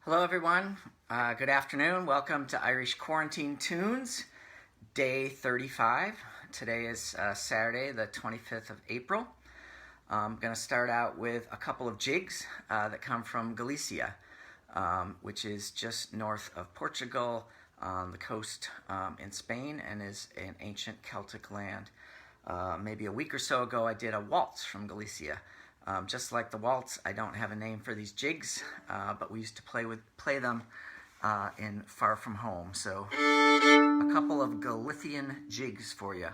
Hello everyone, good afternoon. Welcome to Irish Quarantine Tunes, day 35. Today is Saturday, the 25th of April. I'm going to start out with a couple of jigs that come from Galicia, which is just north of Portugal on the coast in Spain and is an ancient Celtic land. Maybe a week or so ago I did a waltz from Galicia. Just like the waltz, I don't have a name for these jigs, but we used to play them in Far From Home. So a couple of Galician jigs for you.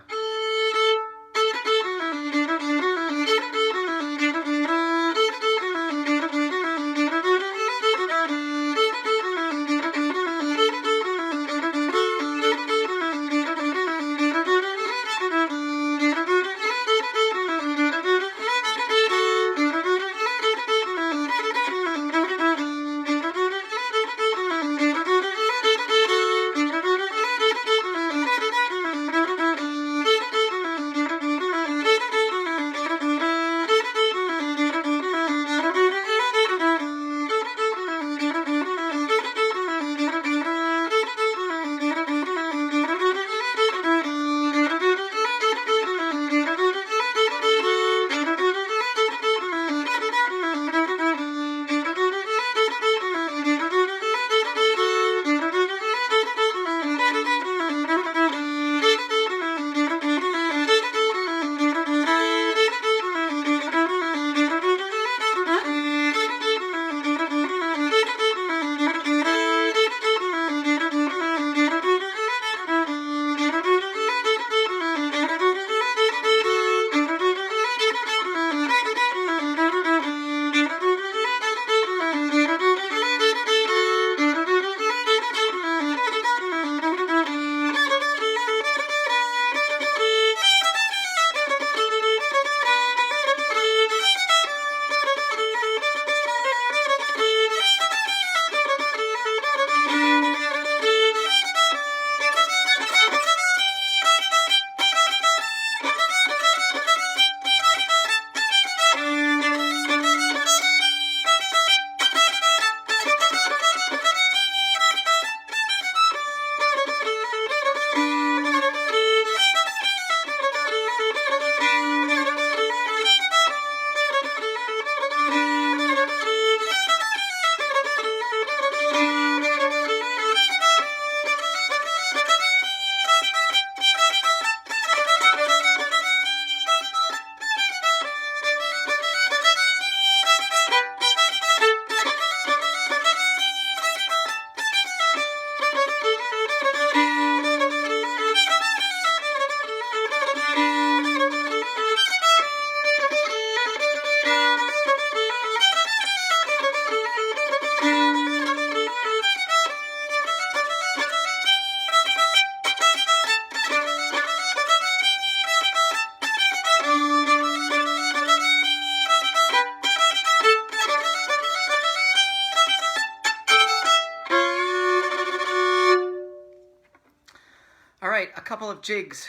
All right, a couple of jigs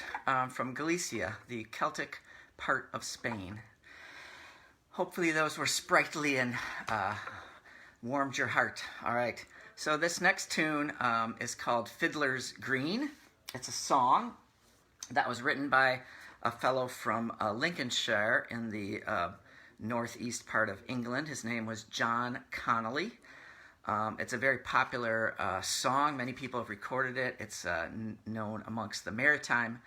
from Galicia, the Celtic part of Spain. Hopefully those were sprightly and warmed your heart. All right, so this next tune is called Fiddlers Green. It's a song that was written by a fellow from Lincolnshire in the northeast part of England. His name was John Conolly. It's a very popular song. Many people have recorded it. It's known amongst the maritime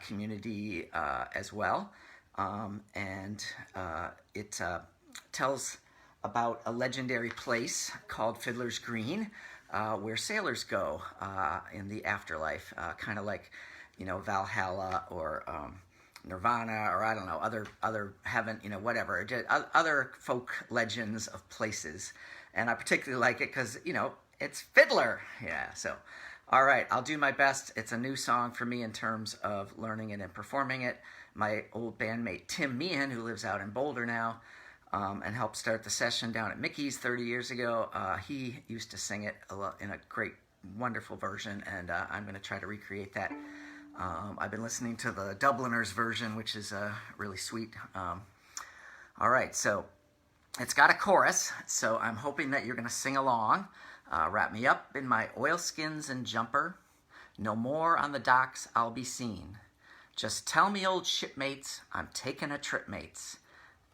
community as well. It tells about a legendary place called Fiddlers Green where sailors go in the afterlife, kind of like, you know, Valhalla or Nirvana, or I don't know, other heaven, you know, whatever, other folk legends of places. And I particularly like it because, you know, it's Fiddler. Yeah, so, all right, I'll do my best. It's a new song for me in terms of learning it and performing it. My old bandmate Tim Meehan, who lives out in Boulder now, and helped start the session down at Mickey's 30 years ago, he used to sing it in a great, wonderful version, and I'm going to try to recreate that. I've been listening to the Dubliners version, which is really sweet. All right, so It's got a chorus, so I'm hoping that you're going to sing along. Wrap me up in my oilskins and jumper. No more on the docks I'll be seen. Just tell me, old shipmates, I'm taking a trip, mates,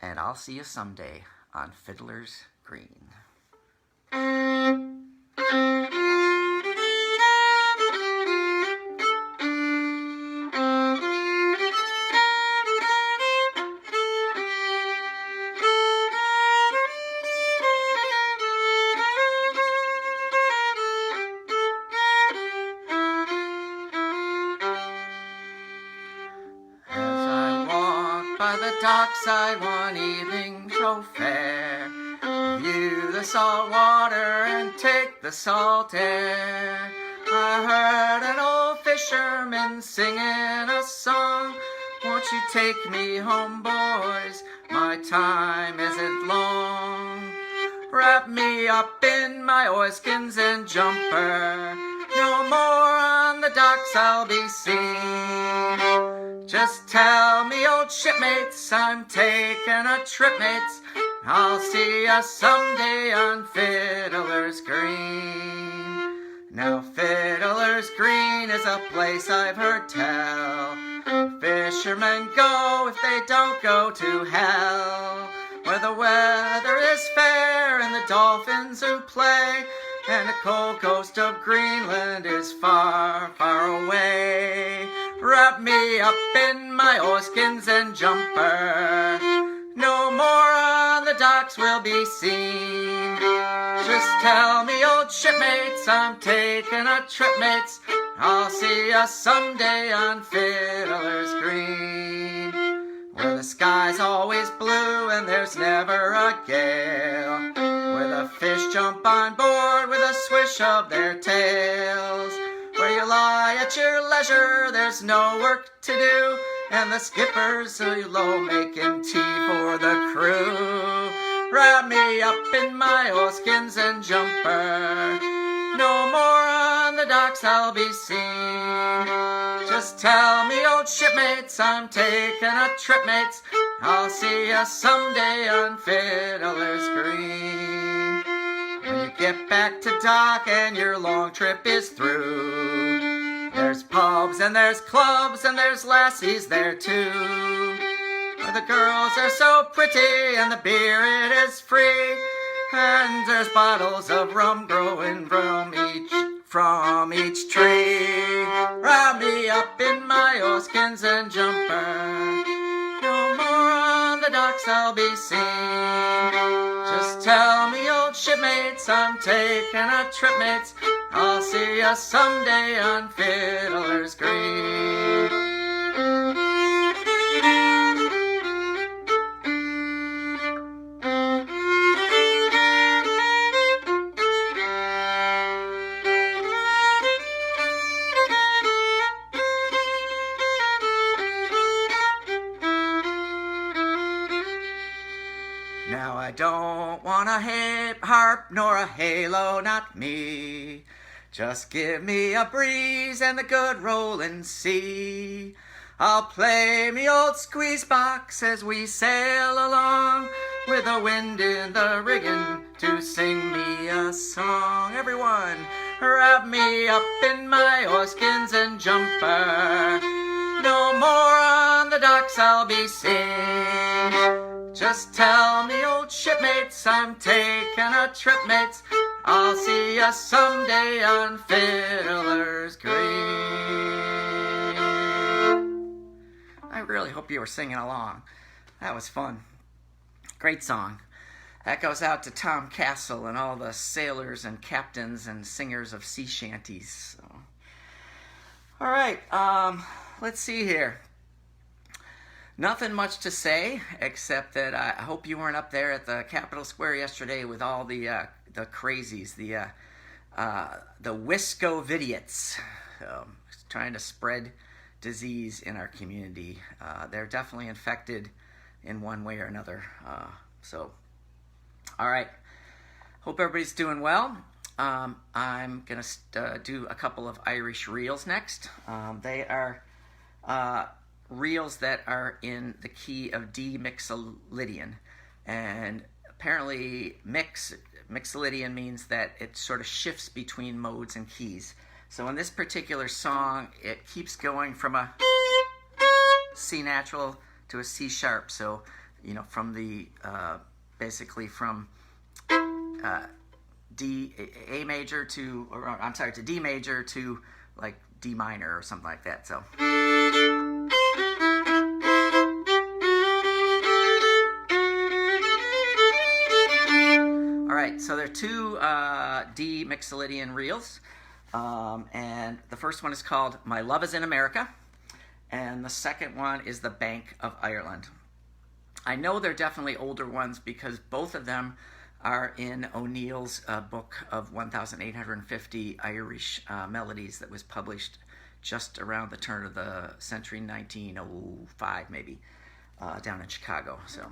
and I'll see you someday on Fiddlers Green. By the dockside one evening so fair, view the salt water and take the salt air. I heard an old fisherman singing a song. Won't you take me home, boys? My time isn't long. Wrap me up in my oilskins and jumper. No more on the docks I'll be seen. Just tell me, old shipmates, I'm taking a trip, mates. I'll see ya someday on Fiddlers Green. Now Fiddlers Green is a place I've heard tell. Fishermen go if they don't go to hell. Where the weather is fair and the dolphins who play, and the cold coast of Greenland is far, far away. Wrap me up in my oilskins and jumper. No more on the docks will be seen. Just tell me, old shipmates, I'm taking a trip, mates. I'll see ya someday on Fiddlers Green. Where the sky's always blue and there's never a gale. Where the fish jump on board with a swish of their tails. Where you lie at your leisure, there's no work to do, and the skipper's so low making tea for the crew. Wrap me up in my oilskins and jumper. No more on the docks I'll be seen. Just tell me, old shipmates, I'm taking a trip, mates. I'll see ya someday on Fiddlers Green. When you get back to dock and your long trip is through, there's pubs and there's clubs and there's lassies there too. Where the girls are so pretty and the beer it is free, and there's bottles of rum growing from each tree. Wrap me up in my oilskins and jumper. No more on the docks I'll be seen. Just tell me, old shipmates, I'm taking a trip, mates. I'll see ya someday on Fiddlers Green. Now I don't want a harp nor a halo, not me. Just give me a breeze and the good rollin' sea. I'll play me old squeeze box as we sail along, with the wind in the rigging to sing me a song. Everyone, wrap me up in my oilskins and jumper. No more on the docks I'll be seen. Just tell me, old shipmates, I'm taking a trip, mates. I'll see ya someday on Fiddlers Green. I really hope you were singing along. That was fun. Great song. That goes out to Tom Castle and all the sailors and captains and singers of sea shanties. So. All right, let's see here. Nothing much to say, except that I hope you weren't up there at the Capitol Square yesterday with all the crazies, the Wiscovidiots, trying to spread disease in our community. They're definitely infected in one way or another. All right. Hope everybody's doing well. I'm going to do a couple of Irish reels next. They are reels that are in the key of D Mixolydian. And apparently Mixolydian means that it sort of shifts between modes and keys. So in this particular song, it keeps going from a C natural to a C sharp. So, you know, from the, basically from A major to, or I'm sorry, to D major to like D minor or something like that. So. All right, so there are two D Mixolydian reels, and the first one is called My Love is in America, and the second one is The Bank of Ireland. I know they're definitely older ones because both of them are in O'Neill's book of 1,850 Irish melodies that was published just around the turn of the century, 1905 maybe, down in Chicago. So.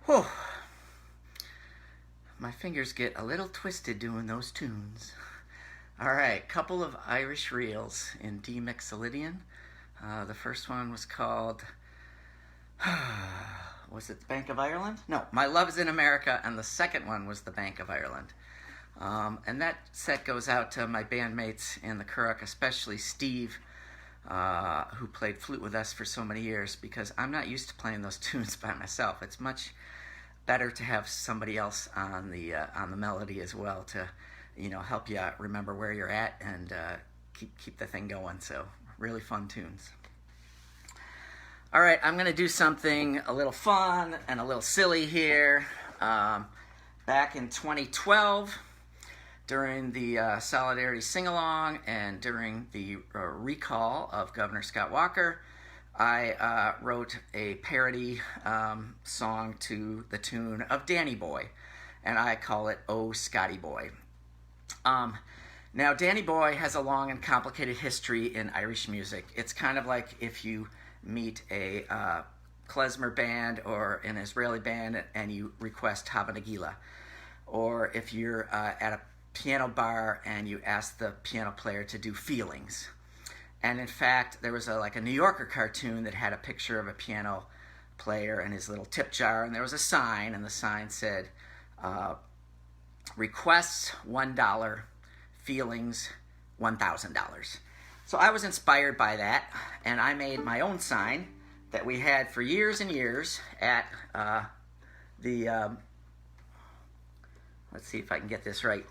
Whew. My fingers get a little twisted doing those tunes. All right, couple of Irish reels in D Mixolydian. The first one was called, was it The Bank of Ireland? No, My Love is in America, and the second one was The Bank of Ireland. And that set goes out to my bandmates in the Cork, especially Steve, who played flute with us for so many years, because I'm not used to playing those tunes by myself. It's much better to have somebody else on the melody as well to, help you remember where you're at and keep the thing going. So really fun tunes. All right, I'm going to do something a little fun and a little silly here. Back in 2012, during the Solidarity Sing-Along and during the recall of Governor Scott Walker, I wrote a parody song to the tune of Danny Boy, and I call it Oh Scotty Boy. Now, Danny Boy has a long and complicated history in Irish music. It's kind of like if you meet a klezmer band or an Israeli band and you request Hava Nagila, or if you're at a piano bar and you ask the piano player to do Feelings. And in fact, there was a New Yorker cartoon that had a picture of a piano player and his little tip jar, and there was a sign, and the sign said, requests $1, feelings $1,000. So I was inspired by that, and I made my own sign that we had for years and years at let's see if I can get this right,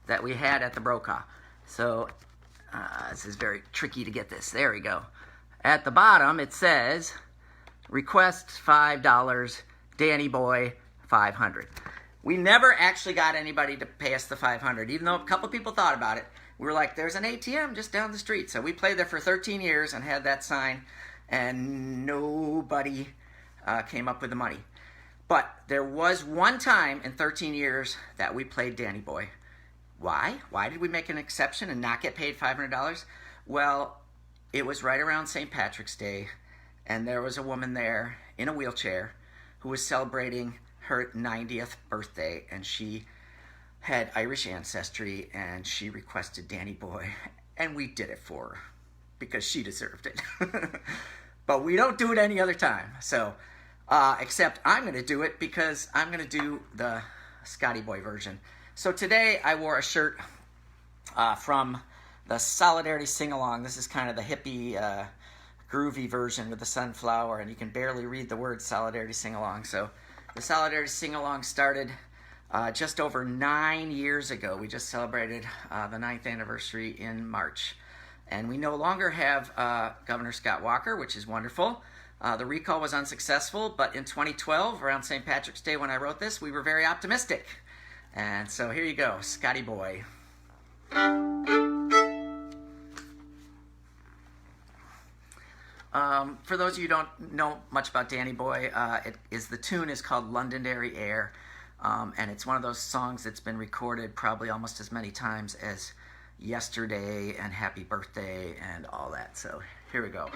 that we had at the Brokaw. So this is very tricky to get this. There we go. At the bottom it says, request $5, Danny Boy 500. We never actually got anybody to pay us the 500, even though a couple people thought about it. We were like, there's an ATM just down the street. So we played there for 13 years and had that sign, and nobody came up with the money. But there was one time in 13 years that we played Danny Boy. Why? Why did we make an exception and not get paid $500? Well, it was right around St. Patrick's Day, and there was a woman there in a wheelchair who was celebrating her 90th birthday, and she had Irish ancestry, and she requested Danny Boy, and we did it for her because she deserved it. But we don't do it any other time. So, except I'm going to do it because I'm going to do the Scotty Boy version. So today I wore a shirt from the Solidarity Sing-Along. This is kind of the hippie, groovy version with the sunflower, and you can barely read the word Solidarity Sing-Along. So the Solidarity Sing-Along started just over 9 years ago. We just celebrated the 9th anniversary in March. And we no longer have Governor Scott Walker, which is wonderful. The recall was unsuccessful, but in 2012, around St. Patrick's Day when I wrote this, we were very optimistic. And so here you go, Scotty Boy. For those of you who don't know much about Danny Boy, the tune is called Londonderry Air, and it's one of those songs that's been recorded probably almost as many times as Yesterday and Happy Birthday and all that. So here we go.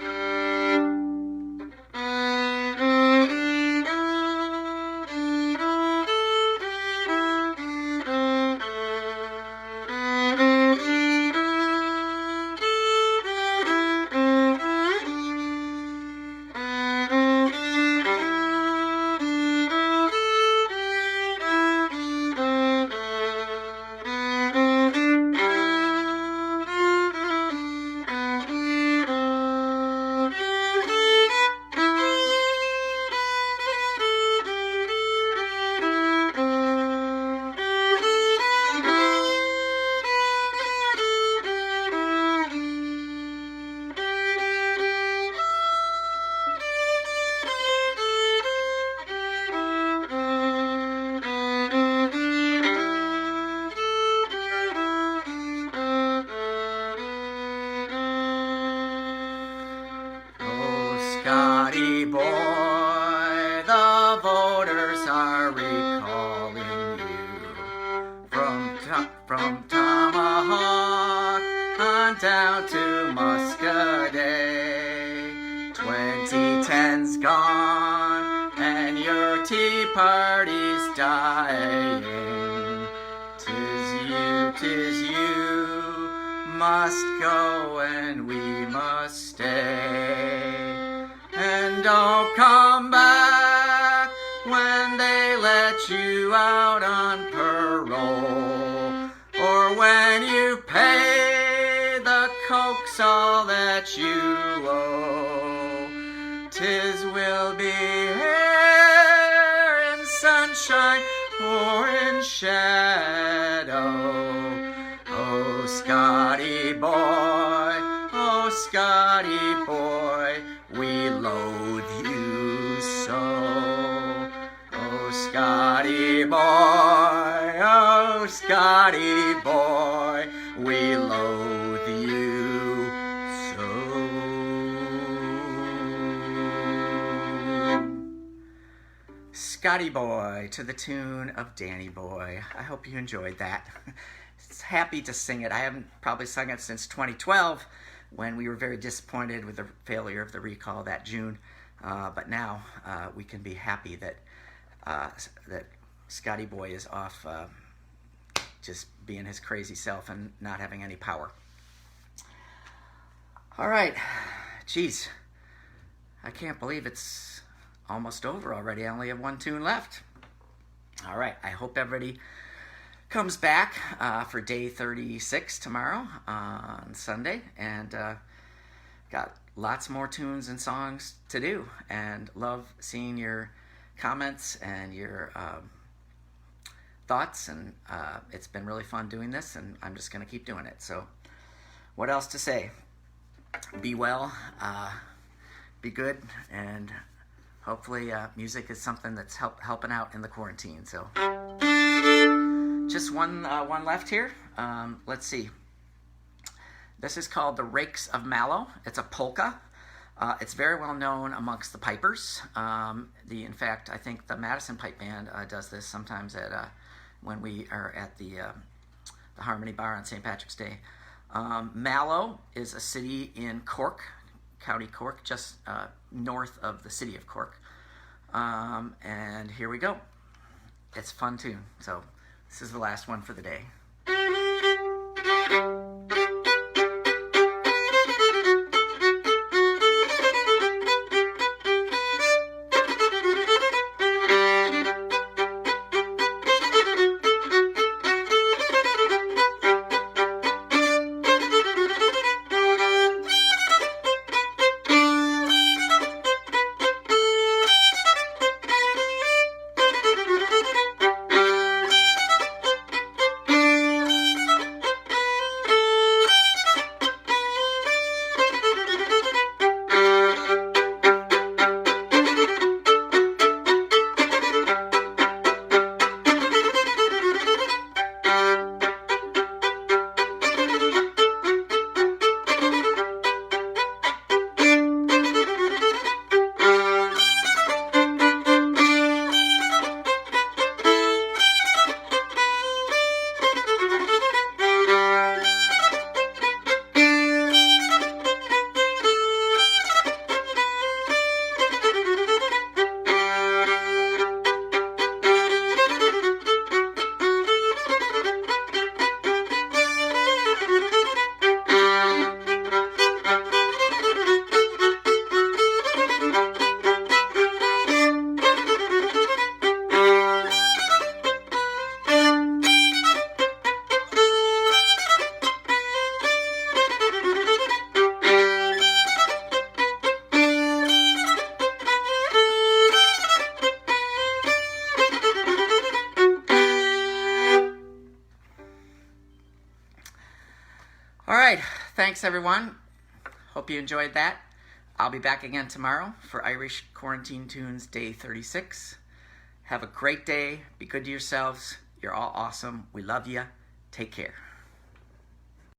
Scotty Boy, the voters are recalling you from Tomahawk on down to Muscadet. 2010's gone and your Tea Party's dying. 'Tis you must go and we must stay. And don't come back when they let you out on parole, or when you pay the Cokes all that you owe. 'Tis will be here in sunshine or in shadow. Oh, Scotty Boy, oh, boy, we loathe you so. Oh, Scotty boy, oh, Scotty boy, we loathe you so. Scotty Boy to the tune of Danny Boy. I hope you enjoyed that. It's happy to sing it. I haven't probably sung it since 2012 when we were very disappointed with the failure of the recall that June. But now we can be happy that that Scotty Boy is off just being his crazy self and not having any power. All right. Geez, I can't believe it's almost over already. I only have one tune left. All right. I hope everybody comes back for day 36 tomorrow on Sunday, and got lots more tunes and songs to do, and love seeing your comments and your thoughts, and it's been really fun doing this, and I'm just going to keep doing it. So what else to say? Be well, be good, and hopefully music is something that's helping out in the quarantine. So just one left here. Let's see. This is called the Rakes of Mallow. It's a polka. It's very well known amongst the pipers. In fact, I think the Madison Pipe Band does this sometimes at when we are at the Harmony Bar on St. Patrick's Day. Mallow is a city in Cork, County Cork, just north of the city of Cork. And here we go. It's a fun tune. So this is the last one for the day. All right, thanks everyone. Hope you enjoyed that. I'll be back again tomorrow for Irish Quarantine Tunes Day 36. Have a great day. Be good to yourselves. You're all awesome. We love you. Take care.